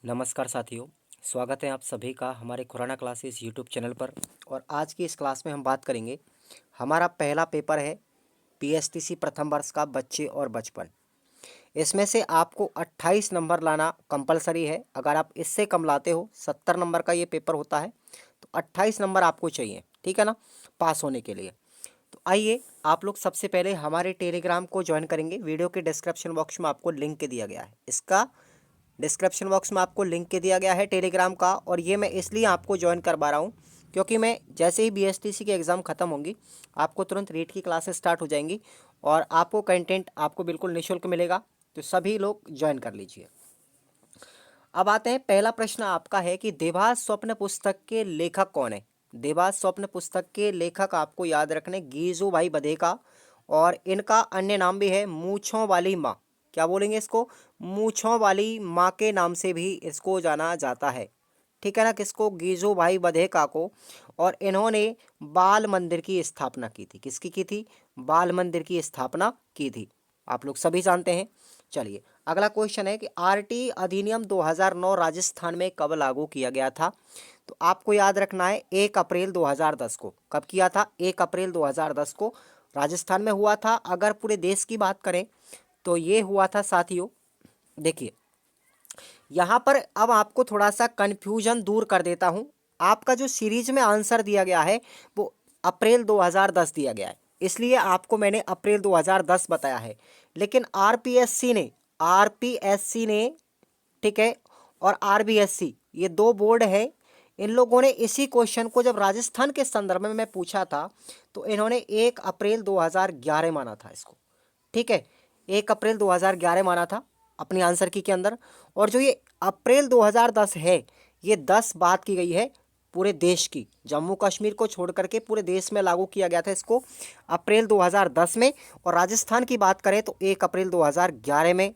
नमस्कार साथियों, स्वागत है आप सभी का हमारे खुराना क्लासेस यूट्यूब चैनल पर। और आज की इस क्लास में हम बात करेंगे, हमारा पहला पेपर है पीएसटीसी प्रथम वर्ष का बच्चे और बचपन। इसमें से आपको 28 नंबर लाना कंपलसरी है। अगर आप इससे कम लाते हो, 70 नंबर का ये पेपर होता है, तो 28 नंबर आपको चाहिए, ठीक है ना, पास होने के लिए। तो आइए, आप लोग सबसे पहले हमारे टेलीग्राम को ज्वाइन करेंगे। वीडियो के डिस्क्रिप्शन बॉक्स में आपको लिंक दिया गया है, इसका डिस्क्रिप्शन बॉक्स में आपको लिंक दिया गया है टेलीग्राम का। और ये मैं इसलिए आपको ज्वाइन करवा रहा हूँ क्योंकि मैं जैसे ही बीएसटीसी की एग्ज़ाम ख़त्म होंगी, आपको तुरंत रीट की क्लासेस स्टार्ट हो जाएंगी और आपको कंटेंट आपको बिल्कुल निःशुल्क मिलेगा। तो सभी लोग ज्वाइन कर लीजिए। अब आते हैं, पहला प्रश्न आपका है कि देवास स्वप्न पुस्तक के लेखक कौन है। देवास स्वप्न पुस्तक के लेखक आपको याद रखने गीजू भाई बधेका, और इनका अन्य नाम भी है मूंछों वाली माँ। क्या बोलेंगे इसको? मूंछों वाली माँ के नाम से भी इसको जाना जाता है, ठीक है ना, किसको? गीजू भाई बधेका को। और इन्होंने बाल मंदिर की स्थापना की थी। किसकी की थी? बाल मंदिर की स्थापना की थी, आप लोग सभी जानते हैं। चलिए, अगला क्वेश्चन है कि आरटी अधिनियम 2009 राजस्थान में कब लागू किया गया था। तो आपको याद रखना है 1 अप्रैल 2010 को। कब किया था? 1 अप्रैल 2010 को राजस्थान में हुआ था। अगर पूरे देश की बात करें तो ये हुआ था साथियों, देखिए यहाँ पर अब आपको थोड़ा सा कन्फ्यूजन दूर कर देता हूँ। आपका जो सीरीज में आंसर दिया गया है वो अप्रैल 2010 दिया गया है, इसलिए आपको मैंने अप्रैल 2010 बताया है। लेकिन आरपीएससी ने, ठीक है, और आरबीएससी, ये दो बोर्ड है। इन लोगों ने इसी क्वेश्चन को जब राजस्थान के संदर्भ में मैं पूछा था तो इन्होंने 1 अप्रैल 2011 माना था इसको, ठीक है, 1 अप्रैल 2011 माना था अपनी आंसर की के अंदर। और जो ये अप्रैल 2010 है, ये 10 बात की गई है पूरे देश की, जम्मू कश्मीर को छोड़ करके पूरे देश में लागू किया गया था इसको अप्रैल 2010 में। और राजस्थान की बात करें तो 1 अप्रैल 2011 में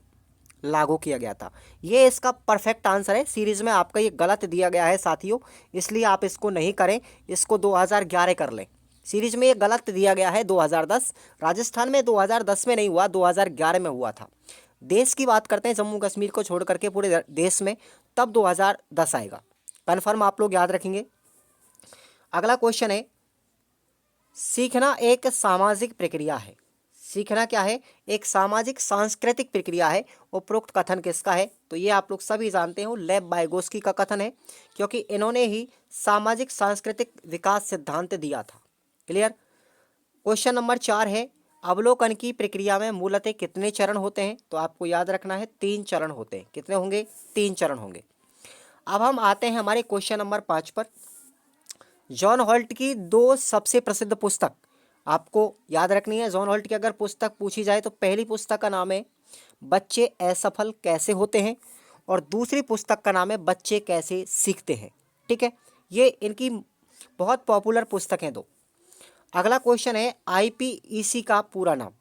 लागू किया गया था। ये इसका परफेक्ट आंसर है। सीरीज में आपका ये गलत दिया गया है साथियों, इसलिए आप इसको नहीं करें, इसको 2011 कर लें। सीरीज में ये गलत दिया गया है 2010। राजस्थान में 2010 में नहीं हुआ, 2011 में हुआ था। देश की बात करते हैं, जम्मू कश्मीर को छोड़ करके पूरे देश में, तब 2010 आएगा। कन्फर्म आप लोग याद रखेंगे। अगला क्वेश्चन है, सीखना एक सामाजिक प्रक्रिया है। सीखना क्या है? एक सामाजिक सांस्कृतिक प्रक्रिया है। उपरोक्त कथन किसका है? तो ये आप लोग सभी जानते हो, लेव वाइगोस्की का कथन है, क्योंकि इन्होंने ही सामाजिक सांस्कृतिक विकास सिद्धांत दिया था। क्लियर। क्वेश्चन नंबर 4 है, अवलोकन की प्रक्रिया में मूलतः कितने चरण होते हैं? तो आपको याद रखना है 3 चरण होते हैं। कितने होंगे? 3 चरण होंगे। अब हम आते हैं हमारे क्वेश्चन नंबर 5 पर। जॉन हॉल्ट की 2 सबसे प्रसिद्ध पुस्तक आपको याद रखनी है। जॉन हॉल्ट की अगर पुस्तक पूछी जाए तो पहली पुस्तक का नाम है बच्चे असफल कैसे होते हैं, और दूसरी पुस्तक का नाम है बच्चे कैसे सीखते हैं, ठीक है। ये इनकी बहुत पॉपुलर पुस्तक हैं दो। अगला क्वेश्चन है, आईपीईसी का पूरा नाम।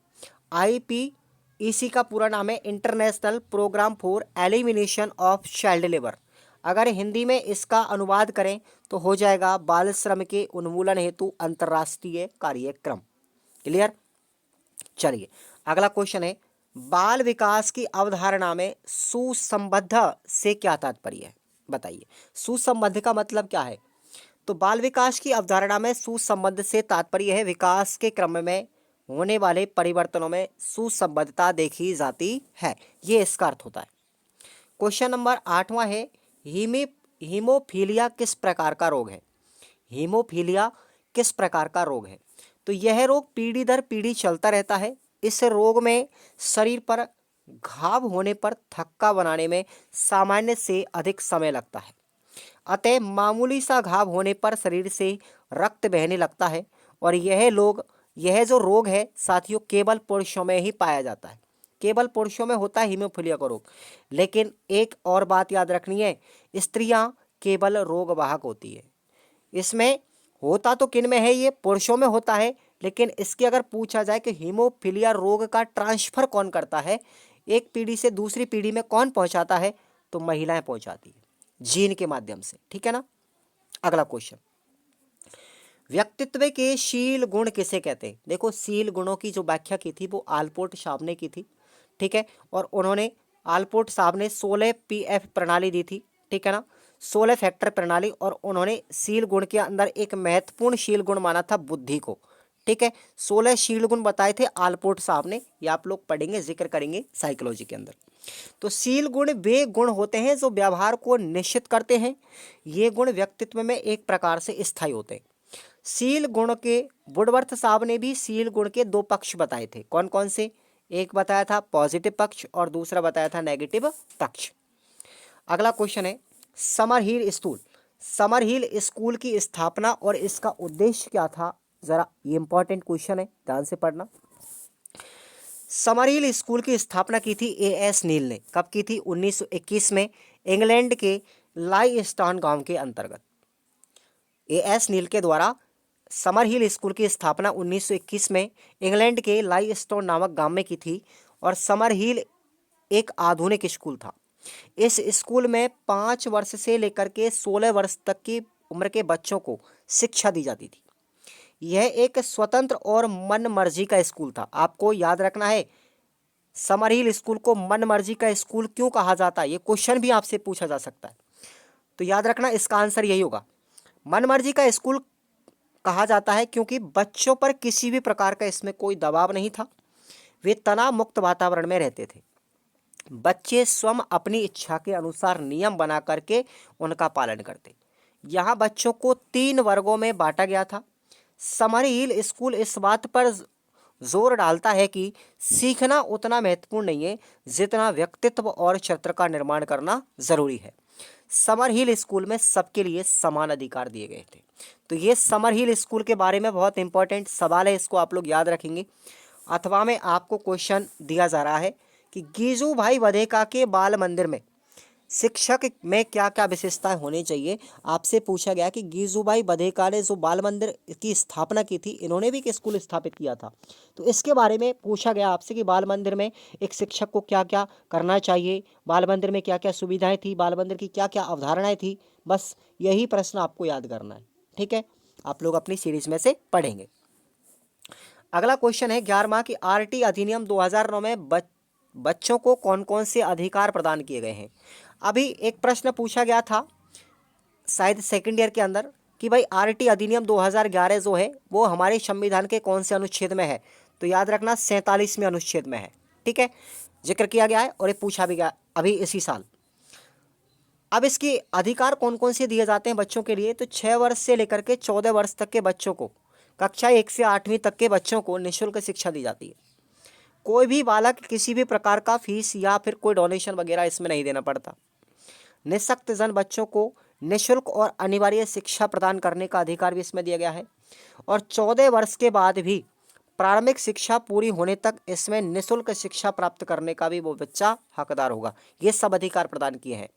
आईपीईसी का पूरा नाम है international programme for elimination of child labour. अगर हिंदी में इसका अनुवाद करें तो हो जाएगा बाल श्रम के उन्मूलन हेतु अंतर्राष्ट्रीय कार्यक्रम। क्लियर। चलिए, अगला क्वेश्चन है, बाल विकास की अवधारणा में सुसंबद्ध से क्या तात्पर्य है? बताइए, सुसंबद्ध का मतलब क्या है? तो बाल विकास की अवधारणा में सुसंबद्ध से तात्पर्य है विकास के क्रम में होने वाले परिवर्तनों में सुसंबद्धता देखी जाती है, ये इसका अर्थ होता है। क्वेश्चन नंबर 8वां है, हीमोफीलिया किस प्रकार का रोग है? हीमोफीलिया किस प्रकार का रोग है? तो यह रोग पीढ़ी दर पीढ़ी चलता रहता है। इस रोग में शरीर पर घाव होने पर थक्का बनाने में सामान्य से अधिक समय लगता है। अतः मामूली सा घाव होने पर शरीर से रक्त बहने लगता है। और यह जो रोग है साथियों, केवल पुरुषों में ही पाया जाता है। केवल पुरुषों में होता है हीमोफीलिया का रोग। लेकिन एक और बात याद रखनी है, स्त्रियां केवल रोग वाहक होती है। इसमें होता तो किन में है? ये पुरुषों में होता है। लेकिन इसकी अगर पूछा जाए कि हीमोफीलिया रोग का ट्रांसफर कौन करता है, एक पीढ़ी से दूसरी पीढ़ी में कौन पहुंचाता है? तो महिलाएं पहुंचाती है, जीन के माध्यम से, ठीक है ना। अगला क्वेश्चन, व्यक्तित्व के शील गुण किसे कहते हैं? देखो, शील गुणों की जो व्याख्या की थी वो आलपोर्ट साहब ने की थी, ठीक है। और उन्होंने, आलपोर्ट साहब ने 16 पीएफ प्रणाली दी थी, ठीक है ना, 16 फैक्टर प्रणाली, और उन्होंने शील गुण के अंदर एक महत्वपूर्ण शील गुण माना था बुद्धि को। ठीक है, 16 शील गुण बताए थे आलपोर्ट साहब ने, ये आप लोग पढ़ेंगे, जिक्र करेंगे साइकोलॉजी के अंदर। तो शील गुण वे गुण होते हैं जो व्यवहार को निश्चित करते हैं। ये गुण व्यक्तित्व में एक प्रकार से स्थायी होते हैं। शील गुण के वुडवर्थ साहब ने भी शील गुण के दो पक्ष बताए थे। कौन कौन से? एक बताया था पॉजिटिव पक्ष और दूसरा बताया था नेगेटिव पक्ष। अगला क्वेश्चन है समरहिल स्कूल। समरहिल स्कूल की स्थापना और इसका उद्देश्य क्या था? जरा ये इंपॉर्टेंट क्वेश्चन है, ध्यान से पढ़ना। समरहिल स्कूल की स्थापना की थी A.S. नील ने। कब की थी? 1921 में, इंग्लैंड के लाइस्टन गांव के अंतर्गत। A.S. नील के द्वारा समरहिल स्कूल की स्थापना 1921 में इंग्लैंड के लाइस्टन नामक गांव में की थी। और समरहिल एक आधुनिक स्कूल था। इस स्कूल में 5 वर्ष से लेकर के 16 वर्ष तक की उम्र के बच्चों को शिक्षा दी जाती थी। यह एक स्वतंत्र और मन मर्जी का स्कूल था। आपको याद रखना है, समरहिल स्कूल को मन मर्जी का स्कूल क्यों कहा जाता है, ये क्वेश्चन भी आपसे पूछा जा सकता है। तो याद रखना, इसका आंसर यही होगा। मन मर्जी का स्कूल कहा जाता है क्योंकि बच्चों पर किसी भी प्रकार का इसमें कोई दबाव नहीं था। वे तनाव मुक्त वातावरण में रहते थे। बच्चे स्वयं अपनी इच्छा के अनुसार नियम बना करके उनका पालन करते। यहाँ बच्चों को 3 वर्गों में बांटा गया था। समरहिल स्कूल इस बात पर जोर डालता है कि सीखना उतना महत्वपूर्ण नहीं है जितना व्यक्तित्व और चरित्र का निर्माण करना जरूरी है। समरहिल स्कूल में सबके लिए समान अधिकार दिए गए थे। तो ये समरहिल स्कूल के बारे में बहुत इंपॉर्टेंट सवाल है, इसको आप लोग याद रखेंगे। अथवा में आपको क्वेश्चन दिया जा रहा है कि गीजूभाई बधेका के बाल मंदिर में शिक्षक में क्या क्या विशेषताएं होनी चाहिए। आपसे पूछा गया कि गीजूभाई बधेका ने जो बाल मंदिर की स्थापना की थी, इन्होंने भी एक स्कूल स्थापित किया था। तो इसके बारे में पूछा गया आपसे कि बाल मंदिर में एक शिक्षक को क्या क्या करना चाहिए, बाल मंदिर में क्या क्या सुविधाएं थी, बाल मंदिर की क्या क्या अवधारणाएं थी। बस यही प्रश्न आपको याद करना है। ठीक है, आप लोग अपनी सीरीज में से पढ़ेंगे। अगला क्वेश्चन है 11वां की RT अधिनियम 2009 में बच्चों को कौन कौन से अधिकार प्रदान किए गए हैं। अभी एक प्रश्न पूछा गया था शायद सेकंड ईयर के अंदर कि भाई RT अधिनियम 2011 जो है वो हमारे संविधान के कौन से अनुच्छेद में है। तो याद रखना 47वें अनुच्छेद में है। ठीक है, जिक्र किया गया है और ये पूछा भी गया अभी इसी साल। अब इसके अधिकार कौन कौन से दिए जाते हैं बच्चों के लिए। तो 6 वर्ष से लेकर के 14 वर्ष तक के बच्चों को, कक्षा 1 से 8वीं तक के बच्चों को निःशुल्क शिक्षा दी जाती है। कोई भी बालक किसी भी प्रकार का फीस या फिर कोई डोनेशन वगैरह इसमें नहीं देना पड़ता। निःशक्त जन बच्चों को निःशुल्क और अनिवार्य शिक्षा प्रदान करने का अधिकार भी इसमें दिया गया है। और 14 वर्ष के बाद भी प्रारंभिक शिक्षा पूरी होने तक इसमें निःशुल्क शिक्षा प्राप्त करने का भी वो बच्चा हकदार होगा। ये सब अधिकार प्रदान किए हैं।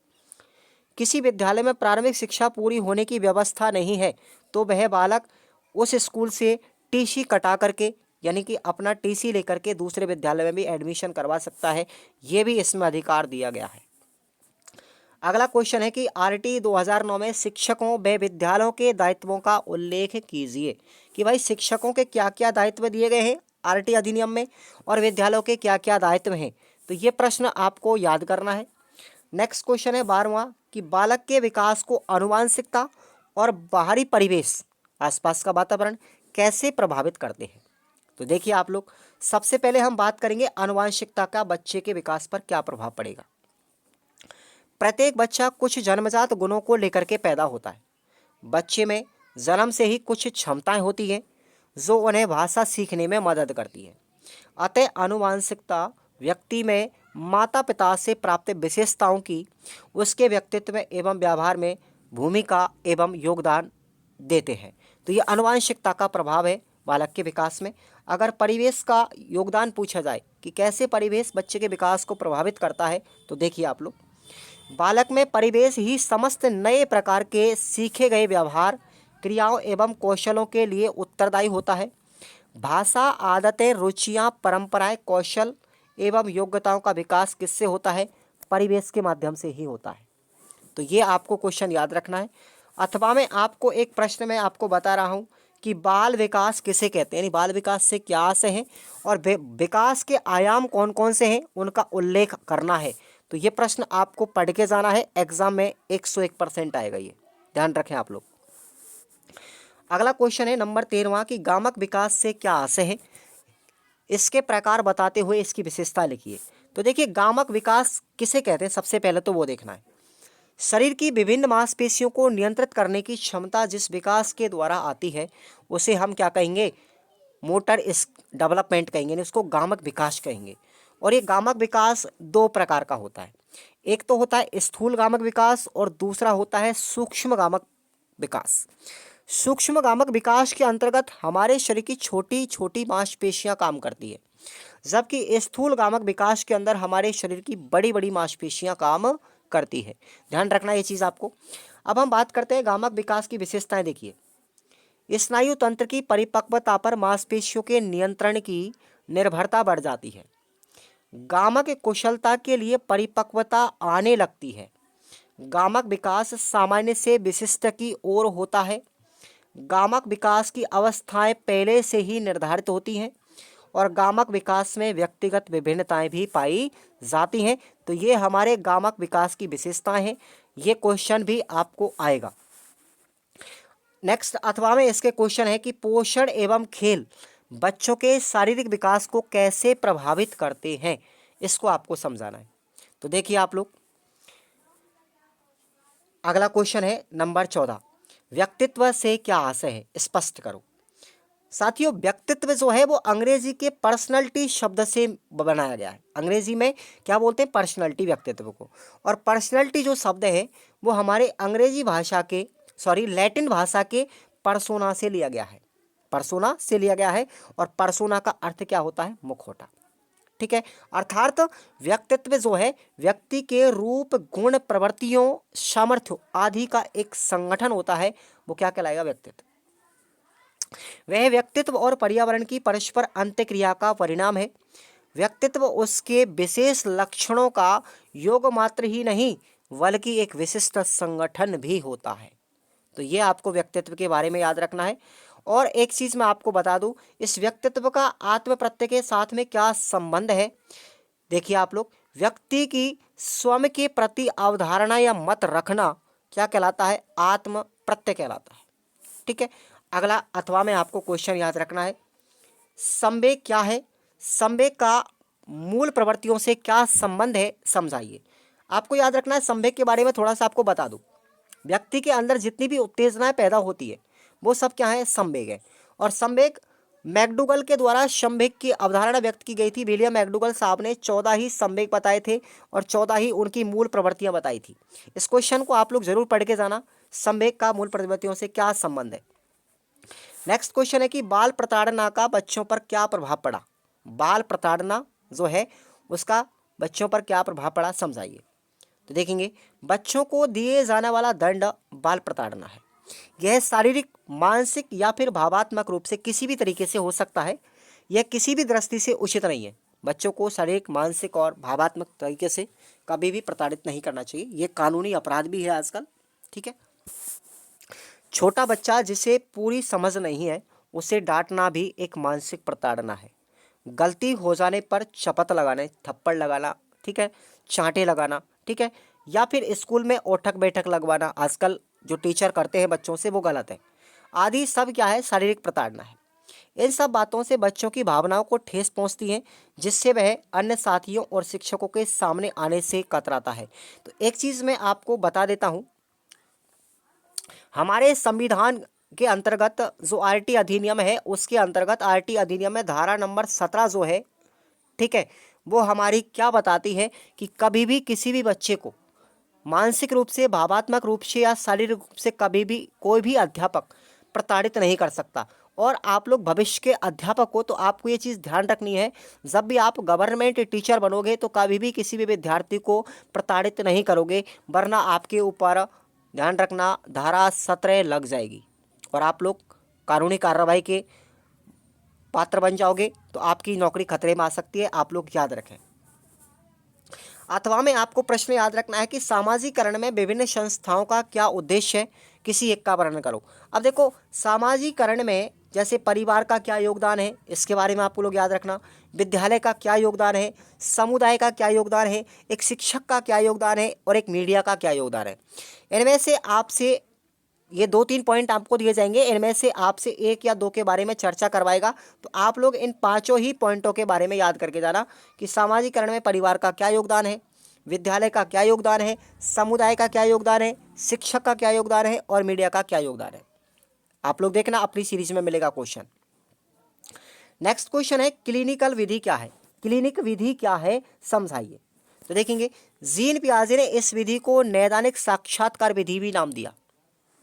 किसी विद्यालय में प्रारंभिक शिक्षा पूरी होने की व्यवस्था नहीं है तो वह बालक उस स्कूल से TC कटा करके, यानी कि अपना TC लेकर के दूसरे विद्यालय में भी एडमिशन करवा सकता है। ये भी इसमें अधिकार दिया गया है। अगला क्वेश्चन है कि RT 2009 में शिक्षकों व विद्यालयों के दायित्वों का उल्लेख कीजिए कि भाई शिक्षकों के क्या क्या दायित्व दिए गए हैं RT अधिनियम में और विद्यालयों के क्या क्या दायित्व हैं। तो ये प्रश्न आपको याद करना है। नेक्स्ट क्वेश्चन है 12वां कि बालक के विकास को आनुवंशिकता और बाहरी परिवेश, आसपास का वातावरण कैसे प्रभावित करते हैं। तो देखिए आप लोग, सबसे पहले हम बात करेंगे आनुवंशिकता का बच्चे के विकास पर क्या प्रभाव पड़ेगा। प्रत्येक बच्चा कुछ जन्मजात गुणों को लेकर के पैदा होता है। बच्चे में जन्म से ही कुछ क्षमताएं होती हैं जो उन्हें भाषा सीखने में मदद करती है। अतः आनुवंशिकता व्यक्ति में माता पिता से प्राप्त विशेषताओं की उसके व्यक्तित्व में एवं व्यवहार में भूमिका एवं योगदान देते हैं। तो ये आनुवंशिकता का प्रभाव है बालक के विकास में। अगर परिवेश का योगदान पूछा जाए कि कैसे परिवेश बच्चे के विकास को प्रभावित करता है, तो देखिए आप लोग, बालक में परिवेश ही समस्त नए प्रकार के सीखे गए व्यवहार, क्रियाओं एवं कौशलों के लिए उत्तरदायी होता है। भाषा, आदतें, रुचियां, परंपराएं, कौशल एवं योग्यताओं का विकास किससे होता है? परिवेश के माध्यम से ही होता है। तो ये आपको क्वेश्चन याद रखना है। अथवा में आपको एक प्रश्न में आपको बता रहा हूँ कि बाल विकास किसे कहते हैं, यानी बाल विकास से क्या आशय है और विकास के आयाम कौन कौन से हैं, उनका उल्लेख करना है। तो ये प्रश्न आपको पढ़ के जाना है, एग्जाम में 101% आएगा, ये ध्यान रखें आप लोग। अगला क्वेश्चन है नंबर 13वां कि गामक विकास से क्या आशय है, इसके प्रकार बताते हुए इसकी विशेषता लिखिए। तो देखिए गामक विकास किसे कहते हैं, सबसे पहले तो वो देखना है। शरीर की विभिन्न मांसपेशियों को नियंत्रित करने की क्षमता जिस विकास के द्वारा आती है उसे हम क्या कहेंगे, मोटर इस डेवलपमेंट कहेंगे, इसको गामक विकास कहेंगे। और ये गामक विकास दो प्रकार का होता है, एक तो होता है स्थूल गामक विकास और दूसरा होता है सूक्ष्म गामक विकास। सूक्ष्म गामक विकास के अंतर्गत हमारे शरीर की छोटी छोटी मांसपेशियां काम करती है, जबकि स्थूल गामक विकास के अंदर हमारे शरीर की बड़ी बड़ी मांसपेशियां काम करती है। ध्यान रखना ये चीज़ आपको। अब हम बात करते हैं गामक विकास की विशेषताएं। देखिए स्नायु तंत्र की परिपक्वता पर मांसपेशियों के नियंत्रण की निर्भरता बढ़ जाती है। गामक कुशलता के लिए परिपक्वता आने लगती है। गामक विकास सामान्य से विशिष्ट की ओर होता है। गामक विकास की अवस्थाएं पहले से ही निर्धारित होती हैं और गामक विकास में व्यक्तिगत विभिन्नताएं भी पाई जाती हैं। तो ये हमारे गामक विकास की विशेषताएं हैं, ये क्वेश्चन भी आपको आएगा। नेक्स्ट अथवा में इसके क्वेश्चन है कि पोषण एवं खेल बच्चों के शारीरिक विकास को कैसे प्रभावित करते हैं, इसको आपको समझाना है। तो देखिए आप लोग, अगला क्वेश्चन है नंबर 14, व्यक्तित्व से क्या आशय है, स्पष्ट करो। साथियों व्यक्तित्व जो है वो अंग्रेजी के पर्सनैलिटी शब्द से बनाया गया है। अंग्रेजी में क्या बोलते हैं, पर्सनैलिटी व्यक्तित्व को। और पर्सनैलिटी जो शब्द है वो हमारे अंग्रेजी भाषा के लैटिन भाषा के पर्सोना से लिया गया है, पर्सोना से लिया गया है। और पर्सोना का अर्थ क्या होता है, मुखौटा। ठीक है, अर्थात व्यक्तित्व जो है व्यक्ति के रूप, गुण, प्रवृत्तियों, सामर्थ्य आदि का एक संगठन होता है, वो क्या कहलाएगा, व्यक्तित्व। वह व्यक्तित्व और पर्यावरण की परस्पर अंतःक्रिया का परिणाम है। व्यक्तित्व उसके विशेष लक्षणों का योग मात्र ही नहीं बल्कि एक विशिष्ट संगठन भी होता है। तो ये आपको व्यक्तित्व के बारे में याद रखना है। और एक चीज मैं आपको बता दूं, इस व्यक्तित्व का आत्म प्रत्यय के साथ में क्या संबंध है। देखिए आप लोग, व्यक्ति की स्वयं के प्रति अवधारणा या मत रखना क्या कहलाता है, आत्म प्रत्यय कहलाता है। ठीक है, अगला अथवा में आपको क्वेश्चन याद रखना है, संवेग क्या है, संवेग का मूल प्रवृत्तियों से क्या संबंध है, समझाइए। आपको याद रखना है, संवेग के बारे में थोड़ा सा आपको बता दूं। व्यक्ति के अंदर जितनी भी उत्तेजनाएं पैदा होती है वो सब क्या है, संवेग है। और संवेग मैकडूगल के द्वारा संवेग की अवधारणा व्यक्त की गई थी। विलियम मैकडूगल साहब ने 14 ही संवेग बताए थे और 14 ही उनकी मूल प्रवृत्तियां बताई थी। इस क्वेश्चन को आप लोग जरूर पढ़ के जाना, संवेग का मूल प्रवृत्तियों से क्या संबंध है। नेक्स्ट क्वेश्चन है कि बाल प्रताड़ना का बच्चों पर क्या प्रभाव पड़ा। बाल प्रताड़ना जो है उसका बच्चों पर क्या प्रभाव पड़ा, समझाइए। तो देखेंगे, बच्चों को दिए जाने वाला दंड बाल प्रताड़ना है। यह शारीरिक, मानसिक या फिर भावात्मक रूप से किसी भी तरीके से हो सकता है। यह किसी भी दृष्टि से उचित नहीं है। बच्चों को शारीरिक, मानसिक और भावात्मक तरीके से कभी भी प्रताड़ित नहीं करना चाहिए। यह कानूनी अपराध भी है आजकल। ठीक है, छोटा बच्चा जिसे पूरी समझ नहीं है उसे डांटना भी एक मानसिक प्रताड़ना है। गलती हो जाने पर चपत लगाने, थप्पड़ लगाना, ठीक है, चांटे लगाना, ठीक है, या फिर स्कूल में ओठक बैठक लगवाना आजकल जो टीचर करते हैं बच्चों से, वो गलत है। आदि सब क्या है, शारीरिक प्रताड़ना है। इन सब बातों से बच्चों की भावनाओं को ठेस पहुंचती है, जिससे वह अन्य साथियों और शिक्षकों के सामने आने से कतराता है। तो एक चीज़ मैं आपको बता देता हूं, हमारे संविधान के अंतर्गत जो आरटी अधिनियम है, उसके अंतर्गत आरटी अधिनियम में धारा नंबर 17 जो है, ठीक है, वो हमारी क्या बताती है कि कभी भी किसी भी बच्चे को मानसिक रूप से, भावात्मक रूप से या शारीरिक रूप से कभी भी कोई भी अध्यापक प्रताड़ित नहीं कर सकता। और आप लोग भविष्य के अध्यापक हो तो आपको ये चीज़ ध्यान रखनी है, जब भी आप गवर्नमेंट टीचर बनोगे तो कभी भी किसी भी विद्यार्थी को प्रताड़ित नहीं करोगे, वरना आपके ऊपर, ध्यान रखना, धारा 17 लग जाएगी और आप लोग कानूनी कार्रवाई के पात्र बन जाओगे। तो आपकी नौकरी खतरे में आ सकती है, आप लोग याद रखें। अथवा में आपको प्रश्न याद रखना है कि सामाजिकरण में विभिन्न संस्थाओं का क्या उद्देश्य है, किसी एक का वर्णन करो। अब देखो, सामाजिकरण में जैसे परिवार का क्या योगदान है, इसके बारे में आपको लोग याद रखना। विद्यालय का क्या योगदान है, समुदाय का क्या योगदान है, एक शिक्षक का क्या योगदान है और एक मीडिया का क्या योगदान है। इनमें से आपसे ये 2-3 पॉइंट आपको दिए जाएंगे, इनमें से आपसे 1 या 2 के बारे में चर्चा करवाएगा। तो आप लोग इन 5 ही पॉइंटों के बारे में याद करके जाना कि सामाजिकरण में परिवार का क्या योगदान है, विद्यालय का क्या योगदान है, समुदाय का क्या योगदान है, शिक्षक का क्या योगदान है और मीडिया का क्या योगदान है। आप लोग देखना, अपनी सीरीज में मिलेगा क्वेश्चन। नेक्स्ट क्वेश्चन है क्लिनिकल विधि क्या है। क्लिनिक विधि क्या है समझाइए। तो देखेंगे, जीन पियाजे ने इस विधि को नैदानिक साक्षात्कार विधि भी नाम दिया।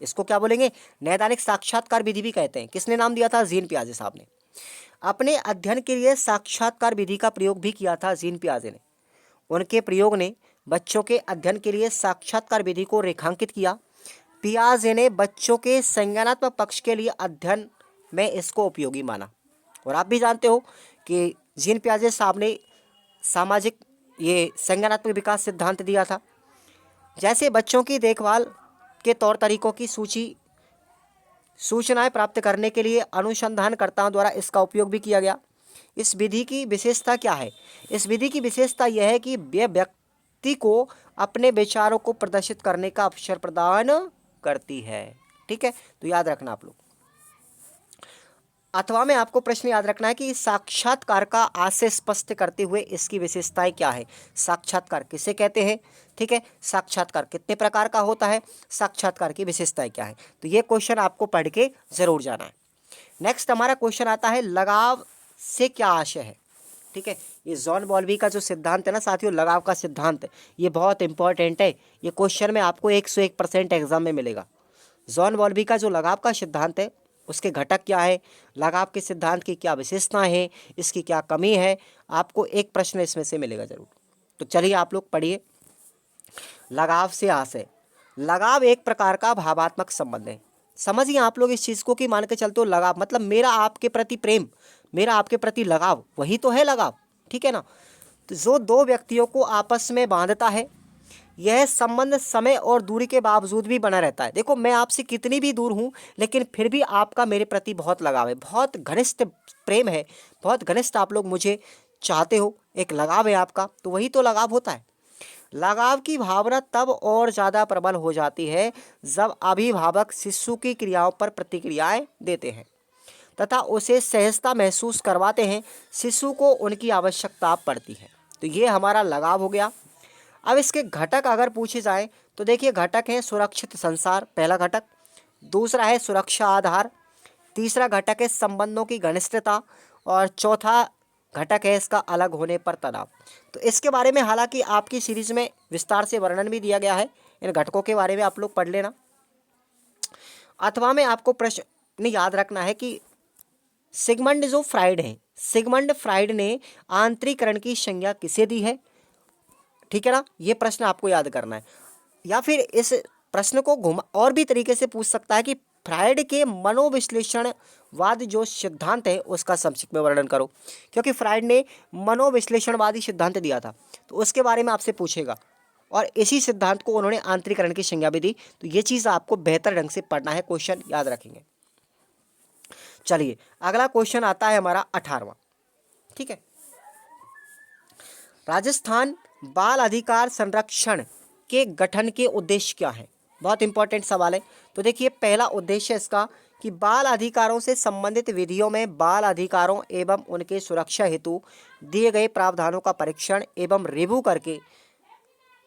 इसको क्या बोलेंगे, नैदानिक साक्षात्कार विधि भी कहते हैं। किसने नाम दिया था, जीन पियाजे साहब ने। अपने अध्ययन के लिए साक्षात्कार विधि का प्रयोग भी किया था जीन पियाजे ने। उनके प्रयोग ने बच्चों के अध्ययन के लिए साक्षात्कार विधि को रेखांकित किया। पियाजे ने बच्चों के संज्ञानात्मक पक्ष के लिए अध्ययन में इसको उपयोगी माना। और आप भी जानते हो कि जीन पियाजे साहब ने सामाजिक ये संज्ञानात्मक विकास सिद्धांत दिया था। जैसे बच्चों की देखभाल के तौर तरीकों की सूचनाएं प्राप्त करने के लिए अनुसंधानकर्ताओं द्वारा इसका उपयोग भी किया गया। इस विधि की विशेषता क्या है, इस विधि की विशेषता यह है कि यह व्यक्ति को अपने विचारों को प्रदर्शित करने का अवसर प्रदान करती है। ठीक है, तो याद रखना आप लोग। अथवा में आपको प्रश्न याद रखना है कि साक्षात्कार का आशय स्पष्ट करते हुए इसकी विशेषताएं क्या है। साक्षात्कार किसे कहते हैं, ठीक है, साक्षात्कार कितने प्रकार का होता है, साक्षात्कार की विशेषताएं क्या है। तो ये क्वेश्चन आपको पढ़ के जरूर जाना है। नेक्स्ट हमारा क्वेश्चन आता है लगाव से क्या आशय है। ठीक है, ये जॉन बॉल्बी का जो सिद्धांत है ना साथियों, लगाव का सिद्धांत, ये बहुत इंपॉर्टेंट है। ये क्वेश्चन में आपको 101% एग्जाम में मिलेगा। जॉन बॉल्बी का जो लगाव का सिद्धांत है उसके घटक क्या है, लगाव के सिद्धांत की क्या विशेषताएं हैं, इसकी क्या कमी है, आपको एक प्रश्न इसमें से मिलेगा जरूर। तो चलिए आप लोग पढ़िए। लगाव से आशय, लगाव एक प्रकार का भावात्मक संबंध है। समझिए आप लोग इस चीज़ को कि मान के चलते हो लगाव मतलब मेरा आपके प्रति प्रेम, मेरा आपके प्रति लगाव, वही तो है लगाव। ठीक है ना। तो जो दो व्यक्तियों को आपस में बांधता है, यह संबंध समय और दूरी के बावजूद भी बना रहता है। देखो मैं आपसे कितनी भी दूर हूँ लेकिन फिर भी आपका मेरे प्रति बहुत लगाव है, बहुत घनिष्ठ प्रेम है, बहुत घनिष्ठ आप लोग मुझे चाहते हो, एक लगाव है आपका, तो वही तो लगाव होता है। लगाव की भावना तब और ज़्यादा प्रबल हो जाती है जब अभिभावक शिशु की क्रियाओं पर प्रतिक्रियाएं देते हैं तथा उसे सहजता महसूस करवाते हैं। शिशु को उनकी आवश्यकता पड़ती है। तो ये हमारा लगाव हो गया। अब इसके घटक अगर पूछे जाए तो देखिए, घटक है सुरक्षित संसार, पहला घटक। दूसरा है सुरक्षा आधार। तीसरा घटक है संबंधों की घनिष्ठता और चौथा घटक है इसका अलग होने पर तनाव। तो इसके बारे में हालांकि आपकी सीरीज में विस्तार से वर्णन भी दिया गया है, इन घटकों के बारे में आप लोग पढ़ लेना। अथवा में आपको प्रश्न याद रखना है कि सिगमंड जो फ्राइड है, सिगमंड फ्राइड ने आंतरिकरण की संज्ञा किसे दी है। ठीक है ना, ये प्रश्न आपको याद करना है। या फिर इस प्रश्न को घुमा और भी तरीके से पूछ सकता है कि फ्राइड के मनोविश्लेषणवाद जो सिद्धांत है उसका संक्षिप्त में वर्णन करो, क्योंकि फ्राइड ने मनोविश्लेषणवादी सिद्धांत दिया था तो उसके बारे में आपसे पूछेगा और इसी सिद्धांत को उन्होंने आंतरिकरण की संज्ञा भी दी। तो ये चीज़ आपको बेहतर ढंग से पढ़ना है, क्वेश्चन याद रखेंगे। चलिए अगला क्वेश्चन आता है हमारा 18वां। ठीक है, राजस्थान बाल अधिकार संरक्षण के गठन के उद्देश्य क्या है, बहुत इंपॉर्टेंट सवाल है। तो देखिए पहला उद्देश्य इसका कि बाल अधिकारों से संबंधित विधियों में बाल अधिकारों एवं उनके सुरक्षा हेतु दिए गए प्रावधानों का परीक्षण एवं रिव्यू करके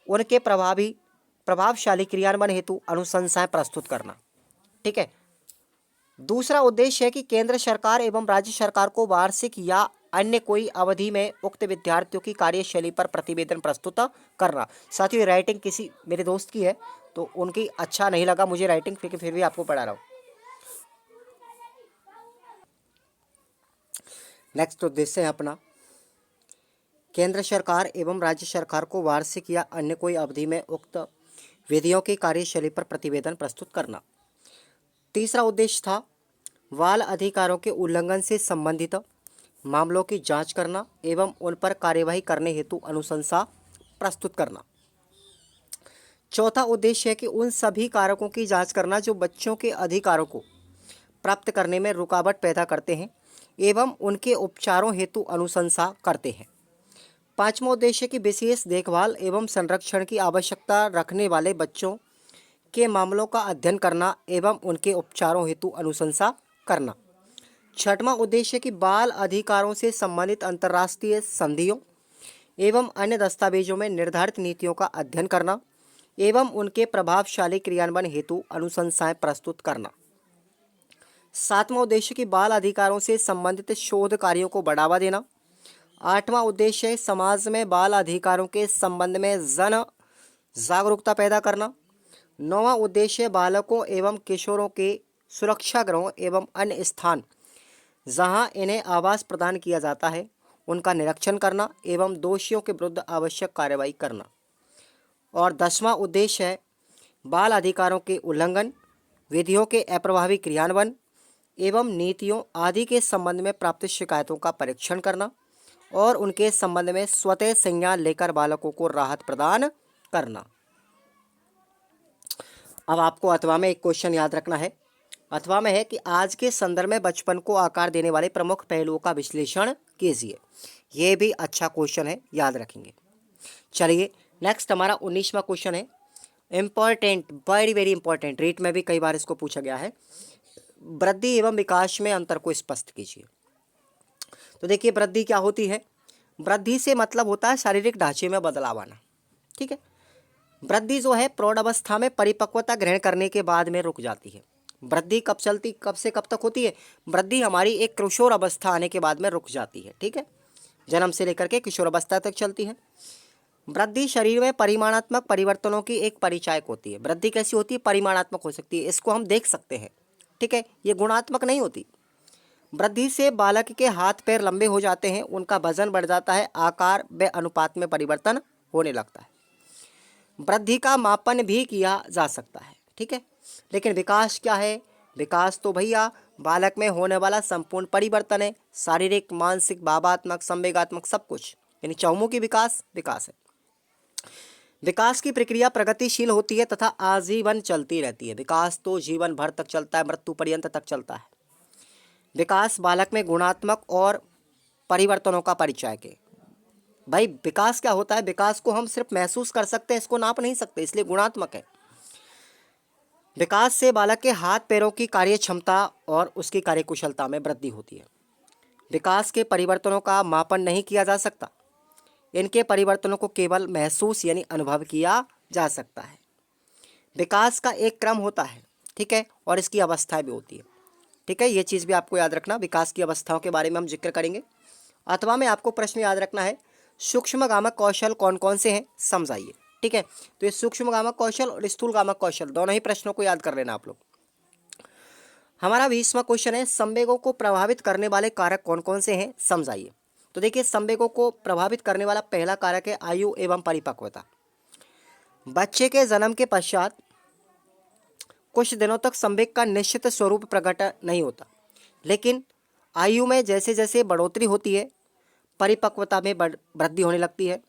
उनके प्रभावशाली क्रियान्वयन हेतु अनुशंसाएं प्रस्तुत करना। ठीक है। दूसरा उद्देश्य है कि केंद्र सरकार एवं राज्य सरकार को वार्षिक या अन्य कोई अवधि में उक्त विद्यार्थियों की कार्यशैली पर प्रतिवेदन प्रस्तुत करना। साथियों राइटिंग किसी मेरे दोस्त की है तो उनकी अच्छा नहीं लगा मुझे राइटिंग, फिर भी आपको पढ़ा रहा हूँ। नेक्स्ट उद्देश्य है अपना केंद्र सरकार एवं राज्य सरकार को वार्षिक या अन्य कोई अवधि में उक्त विधियों की कार्यशैली पर प्रतिवेदन प्रस्तुत करना। तीसरा उद्देश्य था बाल अधिकारों के उल्लंघन से संबंधित मामलों की जांच करना एवं उन पर कार्यवाही करने हेतु अनुशंसा प्रस्तुत करना। चौथा उद्देश्य है कि उन सभी कारकों की जांच करना जो बच्चों के अधिकारों को प्राप्त करने में रुकावट पैदा करते हैं एवं उनके उपचारों हेतु अनुशंसा करते हैं। पांचवा उद्देश्य की विशेष देखभाल एवं संरक्षण की आवश्यकता रखने वाले बच्चों के मामलों का अध्ययन करना एवं उनके उपचारों हेतु अनुशंसा करना। छठवां उद्देश्य कि बाल अधिकारों से संबंधित अंतर्राष्ट्रीय संधियों एवं अन्य दस्तावेजों में निर्धारित नीतियों का अध्ययन करना एवं उनके प्रभावशाली क्रियान्वयन हेतु अनुशंसाएं प्रस्तुत करना। सातवां उद्देश्य कि बाल अधिकारों से संबंधित शोध कार्यों को बढ़ावा देना। आठवां उद्देश्य है समाज में बाल अधिकारों के संबंध में जन जागरूकता पैदा करना। नौवां उद्देश्य बालकों एवं किशोरों के सुरक्षा गृहों एवं अन्य स्थान जहां इन्हें आवास प्रदान किया जाता है उनका निरीक्षण करना एवं दोषियों के विरुद्ध आवश्यक कार्रवाई करना। और 10वां उद्देश्य है बाल अधिकारों के उल्लंघन, विधियों के अप्रभावी क्रियान्वयन एवं नीतियों आदि के संबंध में प्राप्त शिकायतों का परीक्षण करना और उनके संबंध में स्वतः संज्ञान लेकर बालकों को राहत प्रदान करना। अब आपको अथवा में एक क्वेश्चन याद रखना है। अथवा में है कि आज के संदर्भ में बचपन को आकार देने वाले प्रमुख पहलुओं का विश्लेषण कीजिए। ये भी अच्छा क्वेश्चन है, याद रखेंगे। चलिए नेक्स्ट हमारा 19वां क्वेश्चन है, important, very very important, REET में भी कई बार इसको पूछा गया है। वृद्धि एवं विकास में अंतर को स्पष्ट कीजिए। तो देखिए वृद्धि क्या होती है? वृद्धि से मतलब होता है शारीरिक ढांचे में बदलाव आना। ठीक है, वृद्धि जो है प्रौढ़ अवस्था में परिपक्वता ग्रहण करने के बाद में रुक जाती है। वृद्धि कब चलती, कब से कब तक होती है? वृद्धि हमारी एक किशोर अवस्था आने के बाद में रुक जाती है। ठीक है, जन्म से लेकर के किशोर अवस्था तक चलती है। वृद्धि शरीर में परिमाणात्मक परिवर्तनों की एक परिचायक होती है। वृद्धि कैसी होती है? परिमाणात्मक हो सकती है, इसको हम देख सकते हैं। ठीक है, ये गुणात्मक नहीं होती। वृद्धि से बालक के हाथ पैर लंबे हो जाते हैं, उनका वजन बढ़ जाता है, आकार व अनुपात में परिवर्तन होने लगता है। वृद्धि का मापन भी किया जा सकता है। ठीक है, लेकिन विकास क्या है? विकास तो भैया बालक में होने वाला संपूर्ण परिवर्तन है, शारीरिक, मानसिक, भावात्मक, संवेगात्मक, सब कुछ, यानी चहुमुखी विकास विकास है। विकास की प्रक्रिया प्रगतिशील होती है तथा आजीवन चलती रहती है। विकास तो जीवन भर तक चलता है, मृत्यु पर्यंत तक चलता है। विकास बालक में गुणात्मक और परिवर्तनों का परिचायक है। भाई विकास क्या होता है? विकास को हम सिर्फ महसूस कर सकते हैं, इसको नाप नहीं सकते, इसलिए गुणात्मक है। विकास से बालक के हाथ पैरों की कार्य क्षमता और उसकी कार्यकुशलता में वृद्धि होती है। विकास के परिवर्तनों का मापन नहीं किया जा सकता, इनके परिवर्तनों को केवल महसूस यानी अनुभव किया जा सकता है। विकास का एक क्रम होता है, ठीक है, और इसकी अवस्थाएं भी होती है। ठीक है, ये चीज़ भी आपको याद रखना, विकास की अवस्थाओं के बारे में हम जिक्र करेंगे। अथवा में आपको प्रश्न याद रखना है, सूक्ष्मगामक कौशल कौन कौन से हैं, समझाइए। ठीक है, तो ये सूक्ष्मगामक कौशल और स्थूलगामक कौशल दोनों ही प्रश्नों को याद कर लेना आप लोग। हमारा 20वां क्वेश्चन है, संवेगों को प्रभावित करने वाले कारक कौन कौन से हैं, समझाइए। तो देखिए संवेगों को प्रभावित करने वाला पहला कारक है आयु एवं परिपक्वता। बच्चे के जन्म के पश्चात कुछ दिनों तक संवेग का निश्चित स्वरूप प्रकट नहीं होता, लेकिन आयु में जैसे जैसे बढ़ोतरी होती है परिपक्वता में वृद्धि होने लगती है,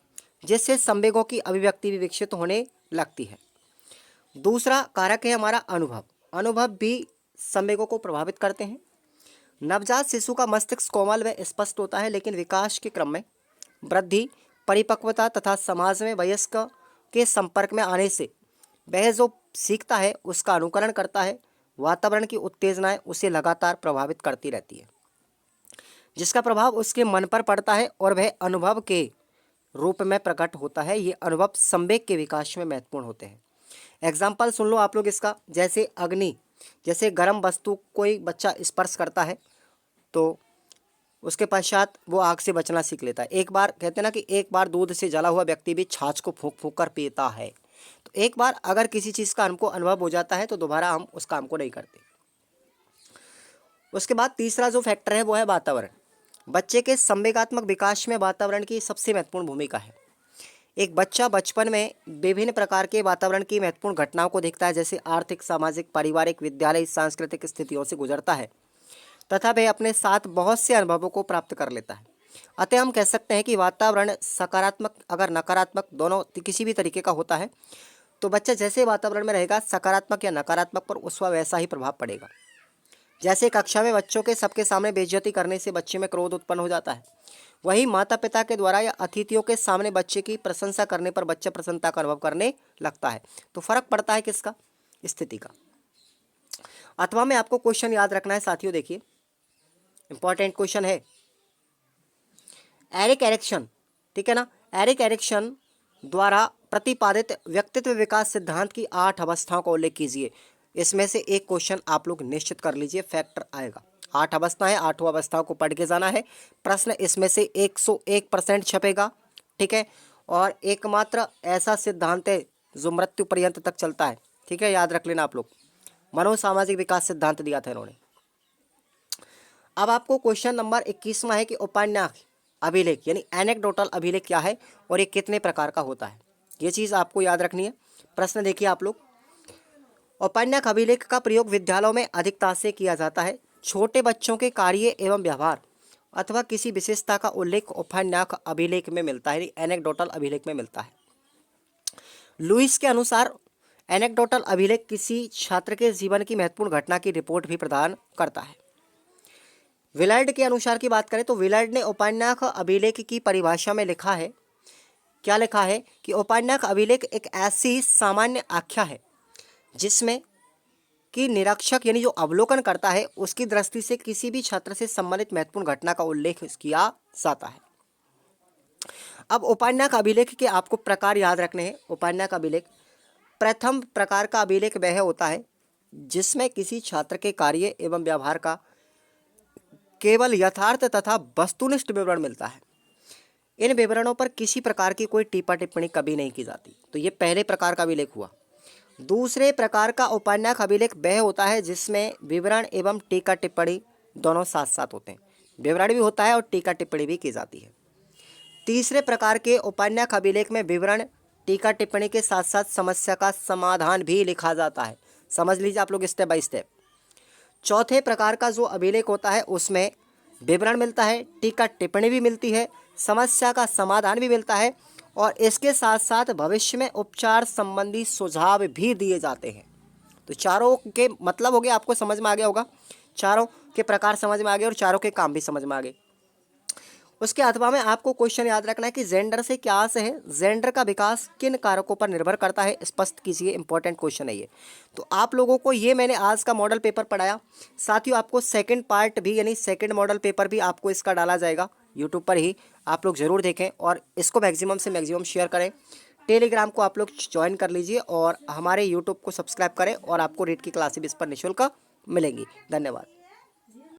जिससे संवेगों की अभिव्यक्ति भी विकसित होने लगती है। दूसरा कारक है हमारा अनुभव। अनुभव भी संवेगों को प्रभावित करते हैं। नवजात शिशु का मस्तिष्क कोमल व स्पष्ट होता है, लेकिन विकास के क्रम में वृद्धि, परिपक्वता तथा समाज में वयस्क के संपर्क में आने से वह जो सीखता है उसका अनुकरण करता है। वातावरण की उत्तेजनाएं उसे लगातार प्रभावित करती रहती है, जिसका प्रभाव उसके मन पर पड़ता है और वह अनुभव के रूप में प्रकट होता है। ये अनुभव संवेग के विकास में महत्वपूर्ण होते हैं। एग्जाम्पल सुन लो आप लोग इसका, जैसे अग्नि, जैसे गर्म वस्तु कोई बच्चा स्पर्श करता है तो उसके पश्चात वो आग से बचना सीख लेता है। एक बार कहते हैं ना कि एक बार दूध से जला हुआ व्यक्ति भी छाछ को फूंक फूंक कर पीता है। तो एक बार अगर किसी चीज़ का हमको अनुभव हो जाता है तो दोबारा हम उस काम को नहीं करते। उसके बाद तीसरा जो फैक्टर है वो है वातावरण। बच्चे के संवेगात्मक विकास में वातावरण की सबसे महत्वपूर्ण भूमिका है। एक बच्चा बचपन में विभिन्न प्रकार के वातावरण की महत्वपूर्ण घटनाओं को देखता है, जैसे आर्थिक, सामाजिक, पारिवारिक, विद्यालय, सांस्कृतिक स्थितियों से गुजरता है तथा वह अपने साथ बहुत से अनुभवों को प्राप्त कर लेता है। अतः हम कह सकते हैं कि वातावरण सकारात्मक अगर नकारात्मक दोनों किसी भी तरीके का होता है तो बच्चा जैसे वातावरण में रहेगा सकारात्मक या नकारात्मक पर उसका वैसा ही प्रभाव पड़ेगा। जैसे कक्षा में बच्चों के सबके सामने बेइज्जती करने से बच्चे में क्रोध उत्पन्न हो जाता है, वही माता पिता के द्वारा या अतिथियों के सामने बच्चे की प्रशंसा करने पर बच्चा प्रसन्नता का अनुभव करने लगता है। तो फर्क पड़ता है किसका? स्थिति का। अथवा में आपको क्वेश्चन याद रखना है साथियों, देखिए इंपॉर्टेंट क्वेश्चन है। एरिक एरिक्सन, ठीक है ना, एरिक एरिक्सन द्वारा प्रतिपादित व्यक्तित्व विकास सिद्धांत की 8 अवस्थाओं का उल्लेख कीजिए। इसमें से एक क्वेश्चन आप लोग निश्चित कर लीजिए, फैक्टर आएगा। 8 अवस्थाएं, 8 अवस्थाओं को पढ़ के जाना है। प्रश्न इसमें से 101% छपेगा, ठीक है। और एकमात्र ऐसा सिद्धांत है जो मृत्यु पर्यंत तक चलता है, ठीक है, याद रख लेना आप लोग। मनोसामाजिक विकास सिद्धांत दिया था इन्होंने। अब आपको क्वेश्चन नंबर 21वां है कि उपन्यास अभिलेख यानी एनेक्डोटल अभिलेख क्या है और ये कितने प्रकार का होता है, ये चीज़ आपको याद रखनी है। प्रश्न देखिए आप लोग, उपन्यास अभिलेख का प्रयोग विद्यालयों में अधिकता से किया जाता है। छोटे बच्चों के कार्य एवं व्यवहार अथवा किसी विशेषता का उल्लेख उपन्यास अभिलेख में मिलता है, एनेक्डोटल अभिलेख में मिलता है। लुइस के अनुसार एनेक्डोटल अभिलेख किसी छात्र के जीवन की महत्वपूर्ण घटना की रिपोर्ट भी प्रदान करता है। विलार्ड के अनुसार की बात करें तो विलार्ड ने उपन्यास अभिलेख की परिभाषा में लिखा है, क्या लिखा है कि उपन्यास अभिलेख एक ऐसी सामान्य आख्या है जिसमें कि निरीक्षक यानी जो अवलोकन करता है उसकी दृष्टि से किसी भी छात्र से संबंधित महत्वपूर्ण घटना का उल्लेख किया जाता है। अब उपन्यास अभिलेख के आपको प्रकार याद रखने हैं। उपन्यास अभिलेख, प्रथम प्रकार का अभिलेख वह होता है जिसमें किसी छात्र के कार्य एवं व्यवहार का केवल यथार्थ तथा वस्तुनिष्ठ विवरण मिलता है। इन विवरणों पर किसी प्रकार की कोई टीपा टिप्पणी कभी नहीं की जाती। तो ये पहले प्रकार का अभिलेख हुआ। दूसरे प्रकार का उपन्यास अभिलेख वह होता है जिसमें विवरण एवं टीका टिप्पणी दोनों साथ साथ होते हैं, विवरण भी होता है और टीका टिप्पणी भी की जाती है। तीसरे प्रकार के उपन्यास अभिलेख में विवरण टीका टिप्पणी के साथ साथ समस्या का समाधान भी लिखा जाता है। समझ लीजिए आप लोग स्टेप बाय स्टेप। चौथे प्रकार का जो अभिलेख होता है उसमें विवरण मिलता है, टीका टिप्पणी भी मिलती है, समस्या का समाधान भी मिलता है और इसके साथ साथ भविष्य में उपचार संबंधी सुझाव भी दिए जाते हैं। तो चारों के मतलब हो गए, आपको समझ में आ गया होगा, चारों के प्रकार समझ में आ गए और चारों के काम भी समझ में आ गए। उसके अथवा में आपको क्वेश्चन याद रखना है कि जेंडर से क्या आशय है, जेंडर का विकास किन कारकों पर निर्भर करता है, स्पष्ट कीजिए। इंपॉर्टेंट क्वेश्चन है ये। तो आप लोगों को ये मैंने आज का मॉडल पेपर पढ़ाया। साथियों आपको सेकंड पार्ट भी यानी सेकंड मॉडल पेपर भी आपको इसका डाला जाएगा यूट्यूब पर ही, आप लोग ज़रूर देखें और इसको मैक्सिमम से मैक्सिमम शेयर करें। टेलीग्राम को आप लोग ज्वाइन कर लीजिए और हमारे यूट्यूब को सब्सक्राइब करें और आपको रीट की क्लासेस इस पर निःशुल्क मिलेंगी। धन्यवाद।